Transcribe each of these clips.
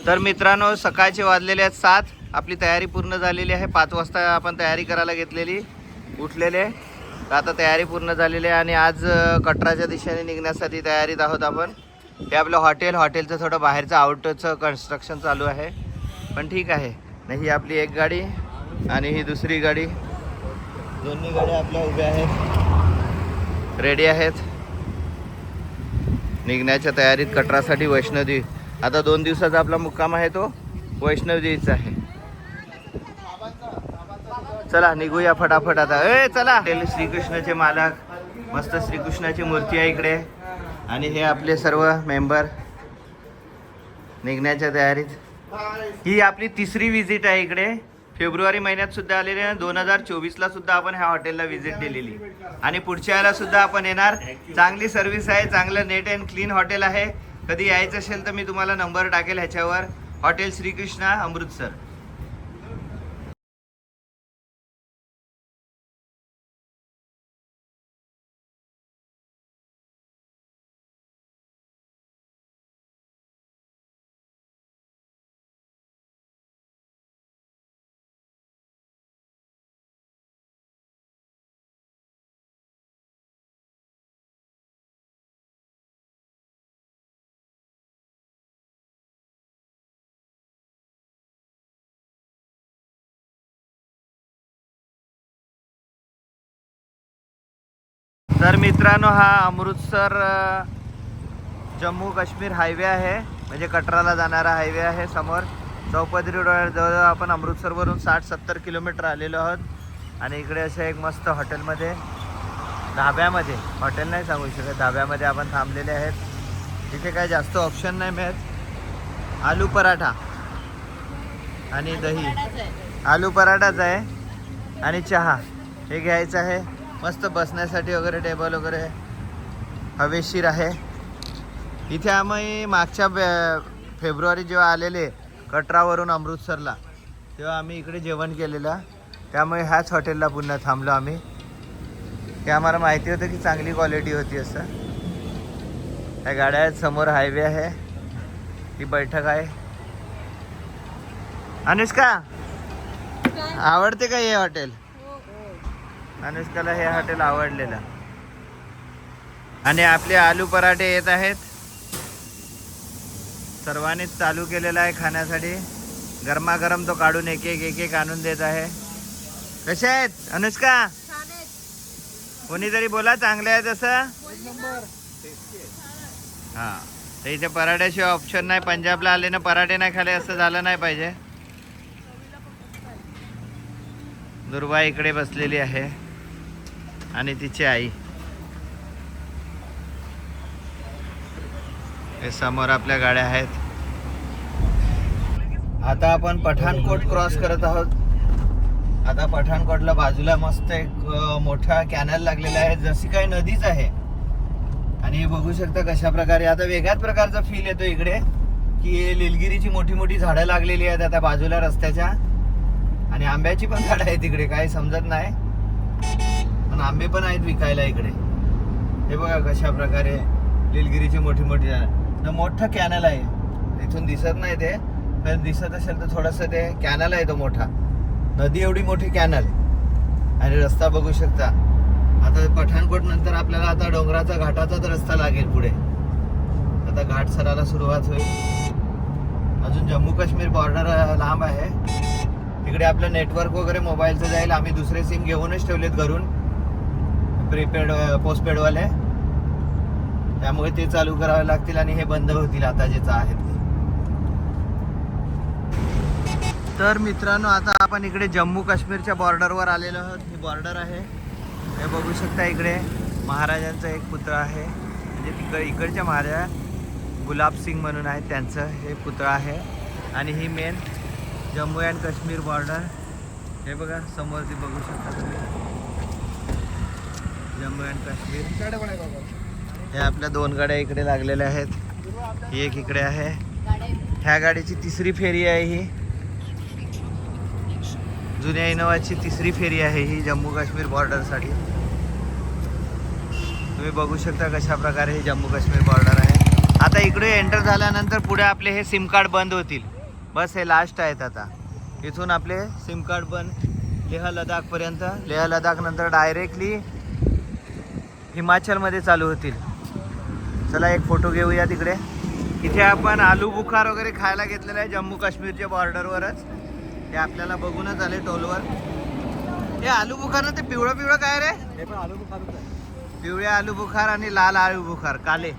तर मित्रांनो, सकाळचे वाजलेले आहेत 7. आपली तयारी पूर्ण झालेली आहे. 5 वाजता आपण तयारी करायला घेतलेली, उठलेले. तर आता तयारी पूर्ण झालेली आहे आणि आज कटराच्या दिशेने निघण्यासाठी तयारीत आहोत आपण. हे आपलं हॉटेलचं थोडं बाहेरचं आउटचं कन्स्ट्रक्शन चालू आहे, पण ठीक आहे. नाही, ही आपली एक गाडी आणि ही दुसरी गाडी, दोन्ही गाड्या आपल्या उभ्या आहेत, रेडी आहेत निघण्याच्या तयारीत कटरासाठी. वैष्णोदेवी आता 2 दिवसाचा आपला मुक्काम आहे, तो वैष्णोदेवीचा आहे. चला निघूया फटाफट आता. चला. श्रीकृष्णाचे मालक, मस्त श्रीकृष्णाची मूर्ती आहे इकडे आणि हे आपले सर्व मेंबर निघण्याच्या तयारीत. ही आपली 3री विजिट आहे इकडे. फेब्रुवारी महिन्यात सुद्धा आलेली आहे, 2024ला सुद्धा आपण ह्या हॉटेलला विजिट दिलेली आणि पुढच्या वेळेला सुद्धा आपण येणार. चांगली सर्व्हिस आहे, चांगलं नेट अँड क्लीन हॉटेल आहे. कधी यायचं असेल तर मी तुम्हाला नंबर टाकेल ह्याच्यावर. हॉटेल श्रीकृष्णा, अमृतसर. तर मित्रांनो, हा अमृतसर जम्मू काश्मीर हायवे आहे, म्हणजे कटराला जाणारा हायवे आहे. समोर चौपदरी रोड जवळ आपण अमृतसरवरून 60-70 किलोमीटर आलेलो आहोत. आणि इकडे असं एक मस्त हॉटेलमध्ये, धाब्यामध्ये, हॉटेल नाही सांगू शकत, धाब्यामध्ये आपण थांबलेले आहेत. तिथे काही जास्त ऑप्शन नाही मिळत. आलू पराठा आणि दही, आलू पराठाच आहे आणि चहा हे घ्यायचं आहे. मस्त बसण्यासाठी वगैरे टेबल वगैरे हवेशीर आहे. इथे आम्ही मागच्या फेब्रुवारी जेव्हा आलेले कटरावरून अमृतसरला, तेव्हा आम्ही इकडे जेवण केलेलं, त्यामुळे ह्याच हॉटेलला पुन्हा थांबलो आम्ही. ते आम्हाला माहिती होतं की चांगली क्वालिटी होती असं. ह्या गाड्या आहेत, समोर हायवे आहे, ही बैठक आहे. अनुष्का, आवडते का हे हॉटेल? अनुष्काला हे हॉटेल आवडलेलं. आणि आपले आलू पराठे येत आहेत. सर्वांनीच चालू केलेला आहे खाण्यासाठी. गरमागरम तो काढून एक एक आणून देत आहे. कसे आहेत अनुष्का? कोणीतरी बोला चांगले आहेत असं. हा, तर इथे पराठ्याशिवाय ऑप्शन नाही. पंजाबला आले ना पराठे नाही खाले असं झालं नाही पाहिजे. दुर्वा इकडे बसलेली आहे आणि तिची आई. हे समोर आपल्या गाड्या आहेत. आता आपण पठाणकोट क्रॉस करत आहोत. आता पठाणकोटला बाजूला मस्त एक मोठा कॅनल लागलेला आहे, जशी काही नदीच आहे. आणि हे बघू शकता कशा प्रकारे आता वेगळ्याच प्रकारचा फील येतो इकडे, की लिलगिरीची मोठी मोठी झाडं लागलेली आहेत आता बाजूला रस्त्याच्या. आणि आंब्याची पण झाडं आहेत तिकडे, काही समजत नाही, पण आंबे पण आहेत विकायला इकडे. हे बघा कशा प्रकारे लिलगिरीची मोठी मोठी झाडं. मोठा कॅनल आहे, इथून दिसत नाही ते, पण दिसत असेल तर थोडंसं ते कॅनल आहे तो मोठा. नदी एवढी मोठी कॅनल आणि रस्ता बघू शकता. आता पठाणकोट नंतर आपल्याला आता डोंगराचा घाटाचाच रस्ता लागेल पुढे. आता घाट सराला सुरुवात होईल. अजून जम्मू काश्मीर बॉर्डर लांब आहे. तिकडे आपलं नेटवर्क वगैरे मोबाईलचं जाईल. आम्ही दुसरे सिम घेऊनच ठेवलेत घरून, प्रीपेड पोस्टपेडवाले, त्यामुळे ते चालू करावे लागतील आणि हे बंद होतील आता जेच आहेत ते. तर मित्रांनो, आता आपण इकडे जम्मू काश्मीरच्या बॉर्डरवर आलेलो आहोत. ही बॉर्डर आहे, हे बघू शकता. इकडे महाराजांचा एक पुतळा आहे, म्हणजे इकडच्या महाराजा गुलाब सिंग म्हणून आहेत, त्यांचं हे पुतळा आहे. आणि ही main Jammu and Kashmir border. हे बघा समोर ती बघू शकता तुम्ही, जम्मू अँड काश्मीर. हे आपल्या 2 गाड्या इकडे लागलेल्या आहेत, ही एक इकडे आहे. ह्या गाडीची 3री फेरी आहे. ही जुन्या इनोवाची 3री फेरी आहे ही जम्मू काश्मीर बॉर्डरसाठी. तुम्ही बघू शकता कशा प्रकारे हे जम्मू काश्मीर बॉर्डर आहे. आता इकडे एंटर झाल्यानंतर पुढे आपले हे सिम कार्ड बंद होतील. बस हे लास्ट आहेत आता. इथून आपले सिम कार्ड पण लेह लडाखपर्यंत, लेह लडाख नंतर डायरेक्टली हिमाचलमध्ये चालू होतील. चला एक फोटो घेऊया तिकडे. इथे आपण आलू बुखार वगैरे खायला घेतलेलं आहे जम्मू काश्मीरच्या बॉर्डरवरच. ते आपल्याला बघूनच आले टोलवर. हे आलू बुखार ना, ते पिवळं पिवळं काय रे? हे पण आलू बुखारच आहे. पिवळे आलू बुखार आणि लाल आलू बुखार काले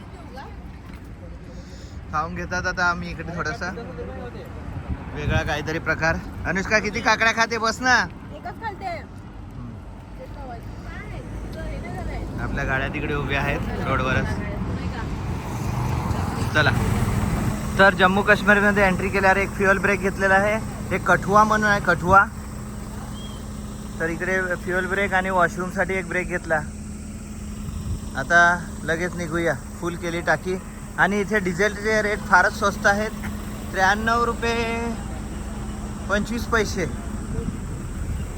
खाऊन घेतात. आता आम्ही इकडे थोडासा वेगळा काहीतरी प्रकार. अनुष्का किती काकड्या खाते? बस ना. आपल्या गाड्या तिकडे उभ्या आहेत रोडवरच. चला, तर जम्मू काश्मीरमध्ये एंट्री केल्यावर एक फ्युअल ब्रेक घेतलेला आहे. एक कठुआ म्हणून आहे, कठुआ. तर इकडे फ्युअल ब्रेक आणि वॉशरूमसाठी एक ब्रेक घेतला. आता लगेच निघूया. फुल केली टाकी. आणि इथे डिझेलचे रेट फारच स्वस्त आहेत. 93 रुपये 25 पैसे.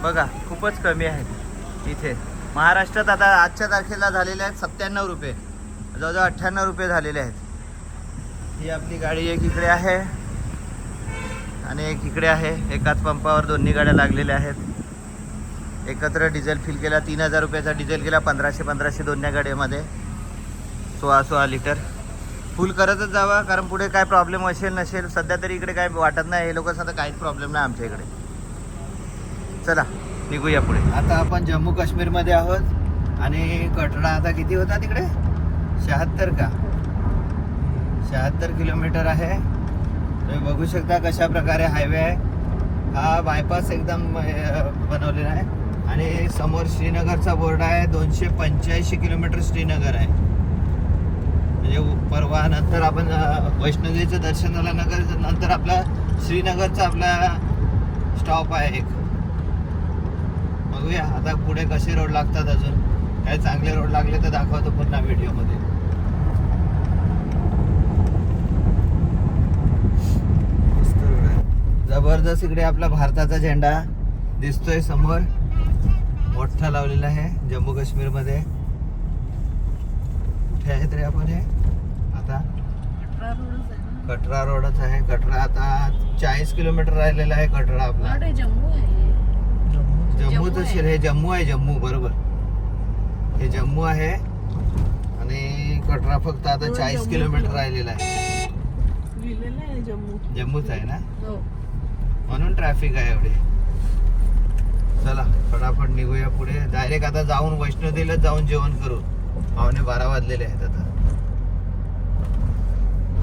बघा, खूपच कमी आहेत इथे. महाराष्ट्रात आता आजच्या तारखेला झालेले आहेत 97 रुपये, जवळजवळ 98 रुपये झालेले आहेत. ही आपली गाडी एक इकडे आहे आणि एक इकडे आहे. एकाच पंपावर दोन्ही गाड्या लागलेल्या आहेत. एकत्र डिझेल फिल केला. 3000 रुपयाचा डिझेल गेला. 1500 दोन्ही गाड्यामध्ये. 16 लिटर फुल करतच जावा, कारण पुढे काय प्रॉब्लेम असेल नसेल. सध्या तरी इकडे काय वाटत नाही. हे लोक आता काहीच प्रॉब्लेम नाही आमच्या इकडे. चला निघूया पुढे. आता आपण जम्मू काश्मीरमध्ये आहोत आणि कटरा आता किती होता तिकडे? 76 का? 76 किलोमीटर आहे. तुम्ही बघू शकता कशा प्रकारे हायवे आहे. हा बायपास एकदम बनवलेला आहे. आणि समोर श्रीनगरचा बोर्ड आहे. 285 किलोमीटर श्रीनगर आहे. म्हणजे परवा नंतर आपण वैष्णोदेवीचं दर्शन झाल्यानंतर नंतर आपला श्रीनगरचा आपला स्टॉप आहे एक. बघूया आता पुढे कसे रोड लागतात. अजून काही चांगले रोड लागले तर दाखवतो पुन्हा व्हिडिओमध्ये. मस्त रोड आहे, जबरदस्त. इकडे आपला भारताचा झेंडा दिसतोय समोर, मोठा लावलेला आहे जम्मू काश्मीरमध्ये. कुठे आहे तरी आपण? हे आता कटरा रोडच आहे. कटरा आता 40 किलोमीटर राहिलेला आहे कटरा आपला. जम्मू तर हे जम्मू आहे. जम्मू बरोबर, हे जम्मू आहे. आणि कटरा फक्त आता 40 किलोमीटर राहिलेला आहे. जम्मूच आहे ना, म्हणून ट्रॅफिक आहे एवढी. चला फटाफट निघूया पुढे. डायरेक्ट आता जाऊन वैष्णोदेवीला जाऊन जेवण करू. 11:15 वाजलेले आहेत आता.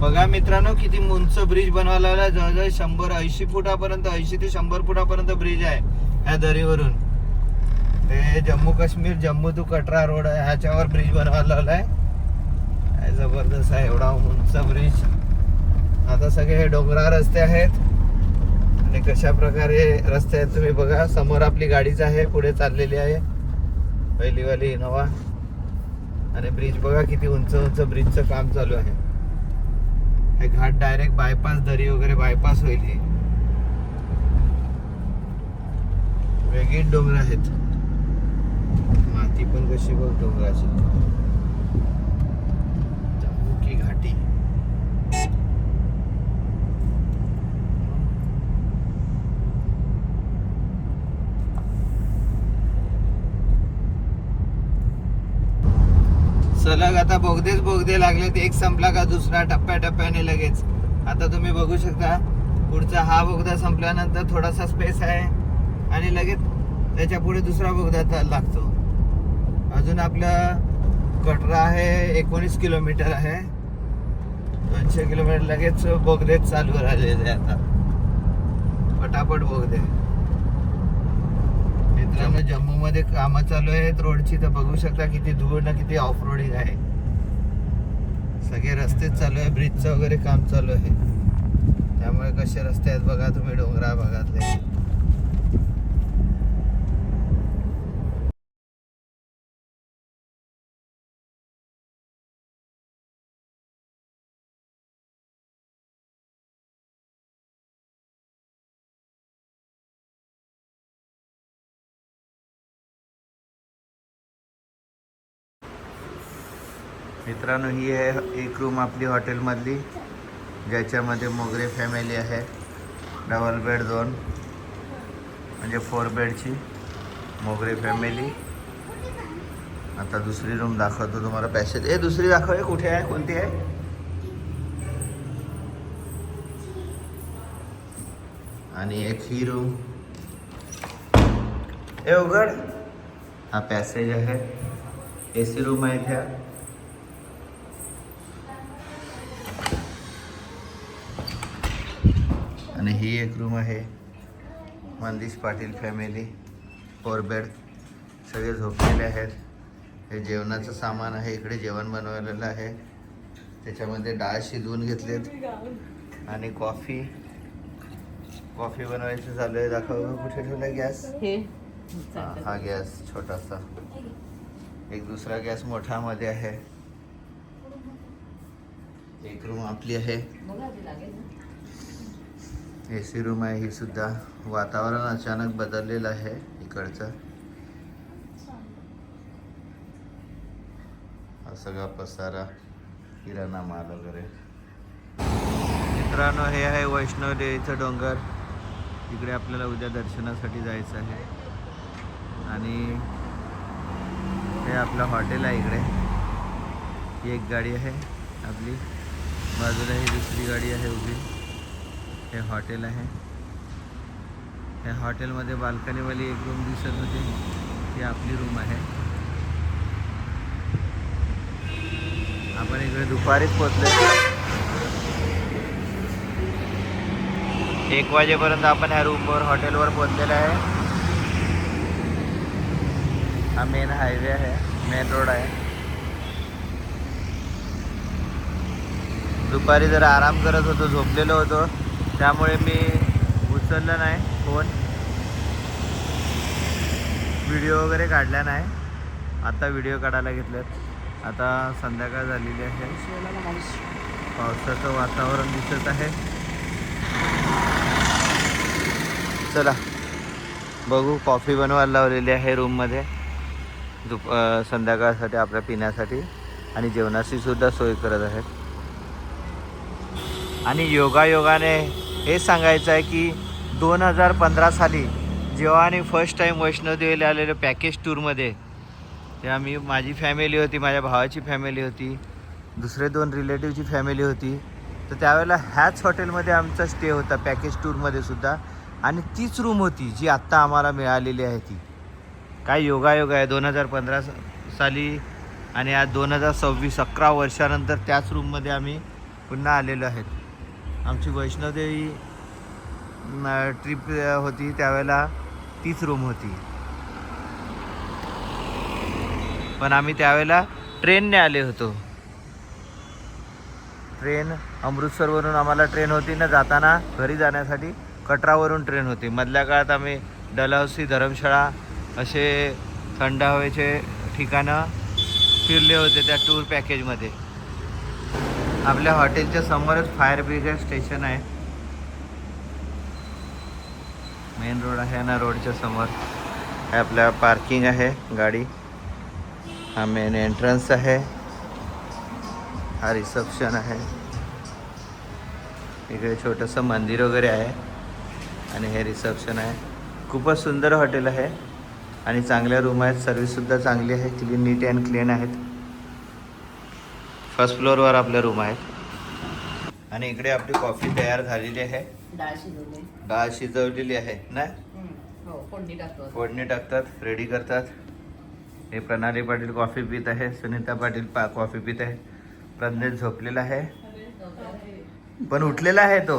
बघा मित्रांनो, किती उंच ब्रिज बनवायला लावला. जवळजवळ 180 फुटापर्यंत, 80 ते 100 फुटापर्यंत ब्रिज आहे ह्या दरीवरून. ते जम्मू काश्मीर, जम्मू टू कटरा रोड आहे, ह्याच्यावर ब्रिज बनवायला लावलाय. जबरदस्त आहे एवढा उंच ब्रिज. आता सगळे हे डोंगराळ रस्ते आहेत. आणि कशा प्रकारे रस्ते आहेत तुम्ही बघा. समोर आपली गाडीच आहे, पुढे चाललेली आहे पहिलीवाली इनोवा. आणि ब्रिज बघा किती उंच उंच ब्रिजचं काम चालू आहे. हे घाट डायरेक्ट बायपास, दरी वगैरे बायपास होईल. ही वेगळी डोंगर आहेत. माती पण कशी बघ डोंगराची. जम्मू की घाटी. सलग आता बोगदे लागलेत. एक संपला का दुसरा टप्प्याटप्प्याने लगेच. आता तुम्ही बघू शकता पुढचा हा बोगदा संपल्यानंतर थोडासा स्पेस आहे आणि लगेच त्याच्या पुढे दुसरा बोगदा लागतो. अजून आपलं कटरा आहे 19 किलोमीटर आहे. 200 किलोमीटर लगेच बोगदेच चालू राहिलेले आता. पटापट बोगदे. मित्रांनो, जम्मू मध्ये कामं चालू आहेत रोडची. तर बघू शकता किती धूळ ना किती ऑफ रोडिंग आहे. सगळे रस्तेच चालू आहे. ब्रिजचं वगैरे काम चालू आहे. त्यामुळे कसे रस्ते आहेत बघा तुम्ही डोंगरा भागातले. मित्रांनो, ही आहे एक रूम आपली हॉटेलमधली, ज्याच्यामध्ये मोगरे फॅमिली आहे. डबल बेड 2 म्हणजे 4 बेडची मोगरे फॅमिली. आता दुसरी रूम दाखवतो तुम्हाला पॅसेज. दुसरी दाखव, कुठे आहे, कोणती आहे? आणि एक ही रूम. उघड. हा पॅसेज आहे. AC रूम आहे इथे. आणि ही एक रूम आहे. मंदिश पाटील फॅमिली 4 बेड. सगळे झोपलेले आहेत. हे जेवणाचं सामान आहे. इकडे जेवण बनवलेलं आहे. त्याच्यामध्ये डाळ शिजवून घेतलेत आणि कॉफी बनवायचं चालू आहे. दाखव कुठे ठेवला गॅस. हा गॅस छोटासा. एक दुसरा गॅस मोठा मध्ये आहे. एक रूम आपली आहे. AC रूम आहे ही सुद्धा. वातावरण अचानक बदललेलं आहे इकडचं. हा सगळा पसारा, किराणा माल वगैरे. मित्रांनो, हे आहे वैष्णव देवीचं डोंगर. इकडे आपल्याला उद्या दर्शनासाठी जायचं आहे. आणि हे आपलं हॉटेल आहे. इकडे ही एक गाडी आहे आपली. बाजूला ही दुसरी गाडी आहे उभी. हे हॉटेल आहे. या हॉटेलमध्ये बाल्कनीवाली एक रूम दिसत होती. ही आपली रूम आहे. आपण इकडे दुपारीच पोचलो. 1 वाजेपर्यंत आपण ह्या रूमवर हॉटेलवर पोचलेलो आहे. हा मेन हायवे आहे, मेन रोड आहे. दुपारी जरा आराम करत होतो, झोपलेलो होतो, त्यामुळे मी उचललं नाही फोन. व्हिडिओ वगैरे काढला नाही. आता व्हिडिओ काढायला घेतलेत. आता संध्याकाळ झालेली आहे. पावसाचं वातावरण दिसत आहे. चला बघू. कॉफी बनवायला लावलेली आहे रूममध्ये संध्याकाळसाठी आपल्या पिण्यासाठी. आणि जेवणाची सुद्धा सोय करत आहेत. आणि योगायोगाने हे सांगायचं आहे की 2015 साली जेव्हा आणि फर्स्ट टाईम वैष्णोदेवीला आलेलो पॅकेज टूरमध्ये, तेव्हा मी, माझी फॅमिली होती, माझ्या भावाची फॅमिली होती, दुसरे 2 रिलेटिव्हची फॅमिली होती. तर त्यावेळेला ह्याच हॉटेलमध्ये आमचा स्टे होता पॅकेज टूरमध्ये सुद्धा. आणि तीच रूम होती जी आत्ता आम्हाला मिळालेली आहे. ती काय योगायोग आहे. 2015 साली आणि आज 2026, 11 वर्षानंतर त्याच रूममध्ये आम्ही पुन्हा आलेलो आहेत. आमची वैष्णोदेवी ट्रिप होती त्यावेळेला तीच रूम होती. पण आम्ही त्यावेळेला ट्रेनने आले होतो. ट्रेन अमृतसरवरून आम्हाला ट्रेन होती ना जाताना. घरी जाण्यासाठी कटरावरून ट्रेन होती. मधल्या काळात आम्ही डलहौसी, धरमशाळा असे थंड हवेचे ठिकाणं फिरले होते त्या टूर पॅकेजमध्ये. आपल्या हॉटेलच्या समोरच फायर ब्रिगेड स्टेशन आहे. मेन रोड आहे ना, रोडच्या समोर हे आपल्या पार्किंग आहे गाडी. हा मेन एंट्रन्स आहे. हा रिसेप्शन आहे. इकडे छोटंसं मंदिर वगैरे आहे. आणि हे रिसेप्शन आहे. खूपच सुंदर हॉटेल आहे आणि चांगल्या रूम आहेत. सर्विससुद्धा चांगली आहे. क्लीन, नीट अँड क्लीन आहेत. फर्स्ट फ्लोअरवर आपल्या रूम आहेत. आणि इकडे आपली कॉफी तयार झालेली आहे. डाळ शिजवलेली आहे ना. फोडणी टाकतात, रेडी करतात. हे प्रणाली पाटील कॉफी पित आहे. सुनीता पाटील कॉफी पित आहे. प्रज्ञेश झोपलेला आहे पण उठलेला आहे तो.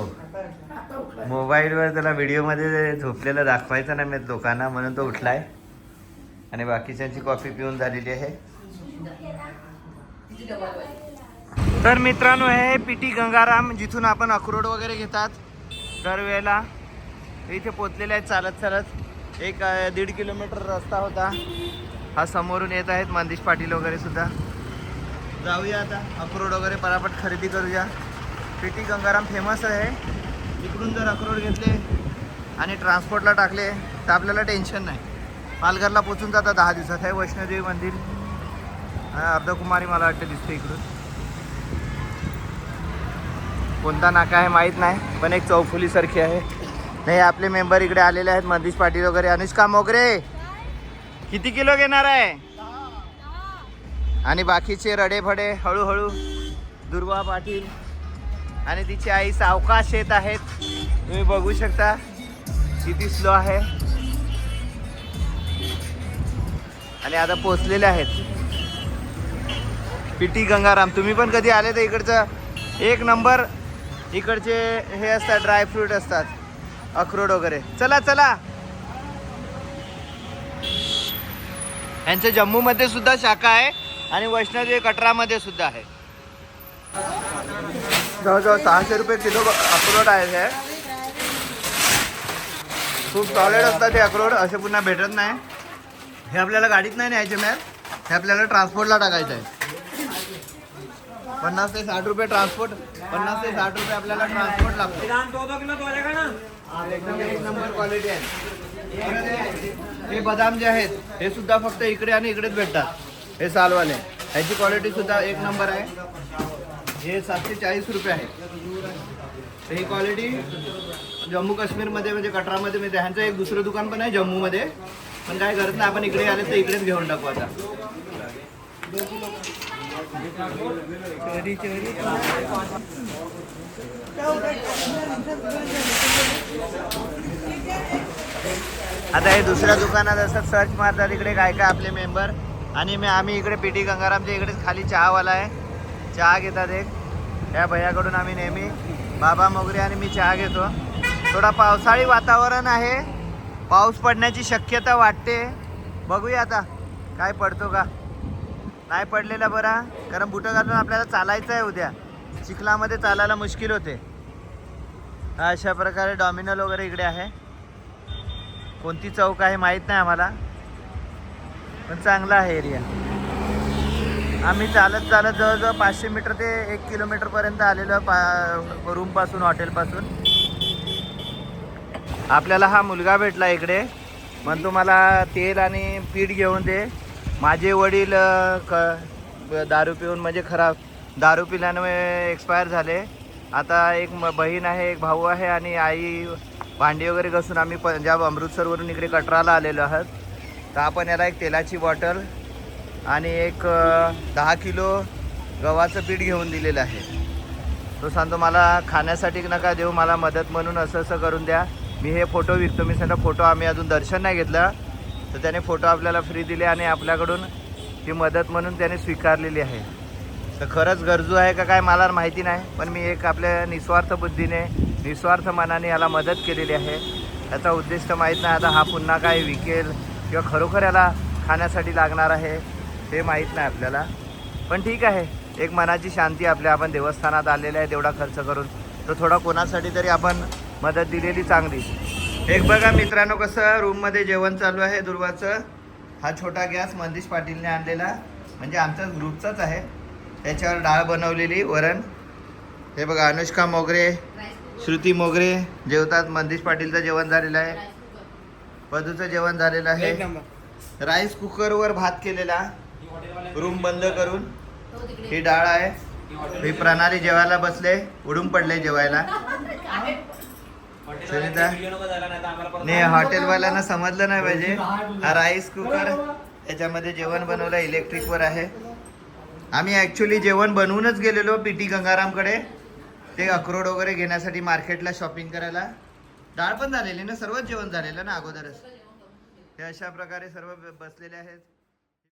मोबाईलवर त्याला व्हिडिओमध्ये झोपलेला दाखवायचा नाही मी लोकांना, म्हणून तो उठलाय. आणि बाकीच्यांची कॉफी पिऊन झालेली आहे. तर मित्रांनो, हे पिटी गंगाराम, जिथून आपण अक्रोड वगैरे घेतात दरवेळेला. इथे पोचलेले आहेत चालत चालत. 1-1.5 किलोमीटर रस्ता होता. हा समोरून येत आहेत मंदिश पाटील वगैरे सुद्धा. जाऊया आता अक्रोड वगैरे परापट खरेदी करूया. पिटी गंगाराम फेमस आहे. इकडून जर अक्रोड घेतले आणि ट्रान्सपोर्टला टाकले तर आपल्याला टेन्शन नाही. पालघरला पोचून जातात 10 दिवसात. हे वैष्णोदेवी मंदिर अर्धकुमारी मला वाटतं दिसते इकडून. कोणता नाका आहे माहीत नाही, पण एक चौफुलीसारखी आहे. नाही आपले मेंबर इकडे आलेले आहेत, मनीष पाटील वगैरे. अनुष्का मोगरे किती किलो घेणार आहे? आणि बाकीचे रडेफडे हळूहळू. दुर्वा पाटील आणि तिची आई सावकाश येत आहेत. तुम्ही बघू शकता किती स्लो आहे. आणि आता पोचलेले आहेत पिटी गंगाराम. तुम्ही पण कधी आले तर इकडचं एक नंबर. इकडचे हे असतात ड्रायफ्रूट असतात, अक्रोड वगैरे. चला चला. यांच्या जम्मूमध्ये सुद्धा शाखा आहे आणि वैष्णोदेवी कटरामध्ये सुद्धा आहे. जवळजवळ 600 रुपये किलो अक्रोड आहे. हे खूप सॉलिड असतात हे अक्रोड, असे पुन्हा भेटत नाही. हे आपल्याला गाडीत नाही न्यायचे मॅम, हे आपल्याला ट्रान्सपोर्टला टाकायचं आहे. 50 ते 60 रुपये ट्रान्सपोर्ट, 50 ते 60 रुपये आपल्याला ट्रान्सपोर्ट लागतो. एकदम एक नंबर क्वालिटी आहे. हे बदाम जे आहेत हे सुद्धा फक्त इकडे आणि इकडेच भेटतात. हे सालवाले, ह्याची क्वालिटी सुद्धा एक नंबर आहे. हे 740 रुपये आहे. ही क्वालिटी जम्मू काश्मीरमध्ये म्हणजे कटरामध्ये मिळते. ह्यांचं एक दुसरं दुकान पण आहे जम्मूमध्ये, पण काय गरज नाही, आपण इकडे आले तर इकडेच घेऊन टाकू. आता आता हे दुसऱ्या दुकानात असं सर्च मारतात इकडे काय काय आपले मेंबर. आणि आम्ही इकडे पीटी गंगारामच्या इकडेच खाली चहावाला आहे, चहा घेतात एक. या भैयाकडून आम्ही नेहमी बाबा मोगरे आणि मी चहा घेतो. थोडा पावसाळी वातावरण आहे, पाऊस पडण्याची शक्यता वाटते. बघूया आता काय पडतो का. नाही पडलेला बरा, कारण बुटं घालून आपल्याला चालायचं आहे. उद्या चिखलामध्ये चालायला मुश्किल होते. अशा प्रकारे डॉमिनल वगैरे इकडे आहे. कोणती चौक आहे माहीत नाही आम्हाला, पण चांगला आहे एरिया. आम्ही चालत चालत जवळजवळ 500 मीटर ते 1 किलोमीटरपर्यंत आलेलो रूमपासून, हॉटेलपासून. आपल्याला हा मुलगा भेटला इकडे, म्हणतो मला तेल आणि पीठ घेऊन दे. माझे वडील दारू पिऊन म्हणजे खराब दारू पिल्याने एक्सपायर झाले. आता एक बहीण आहे, एक भाऊ आहे आणि आई भांडी वगैरे घासून आम्ही पंजाब अमृतसरवरून इकडे कटराला आलेलो आहोत. तर आपण याला एक तेलाची बॉटल आणि एक 10 किलो गव्हाचं पीठ घेऊन दिलेलं आहे. तो सांगतो मला खाण्यासाठी नका देऊ, मला मदत म्हणून असं असं करून द्या. मी हे फोटो विकतो. मी सांगितलं फोटो आम्ही अजून दर्शन नाही घेतलं, तर त्याने फोटो आपल्याला फ्री दिले आणि आपल्याकडून ती मदत म्हणून त्याने स्वीकारलेली आहे. तर खरंच गरजू आहे का काय मला माहिती नाही, पण मी एक आपल्या निस्वार्थ बुद्धीने, निस्वार्थ मनाने याला मदत केलेली आहे. याचा उद्दिष्ट माहीत नाही. आता हा पुन्हा काय विकेल किंवा खरोखर याला खाण्यासाठी लागणार आहे ते माहीत नाही आपल्याला. पण ठीक आहे, एक मनाची शांती आपल्या. आपण देवस्थानात आलेले आहे तेवढा खर्च करून, तर थोडा कोणासाठी तरी आपण मदत दिलेली चांगली. एक बघा मित्रांनो कसं रूममध्ये जेवण चालू आहे दुर्वाचं. हा छोटा गॅस मनीष पाटीलने आणलेला, म्हणजे आमच्याच ग्रुपचाच आहे. त्याच्यावर डाळ बनवलेली, वरण. हे बघा अनुष्का मोगरे, श्रुती मोगरे जेवतात. मनीष पाटीलचं जेवण झालेलं आहे, पदूचं जेवण झालेलं आहे. राईस कुकरवर भात केलेला रूम बंद करून. ही डाळ आहे. ही प्रणाली जेवायला बसले, उडून पडले जेवायला. नाही हॉटेलवाल्यांना समजलं नाही पाहिजे. हा राईस कुकर, याच्यामध्ये जेवण बनवलं, इलेक्ट्रिकवर आहे. आम्ही ॲक्च्युली जेवण बनवूनच गेलेलो पीटी गंगारामकडे, ते अक्रोड वगैरे घेण्यासाठी मार्केटला शॉपिंग करायला. डाळ पण झालेली ना, सर्वच जेवण झालेलं ना अगोदरच. हे अशा प्रकारे सर्व बसलेले आहेत.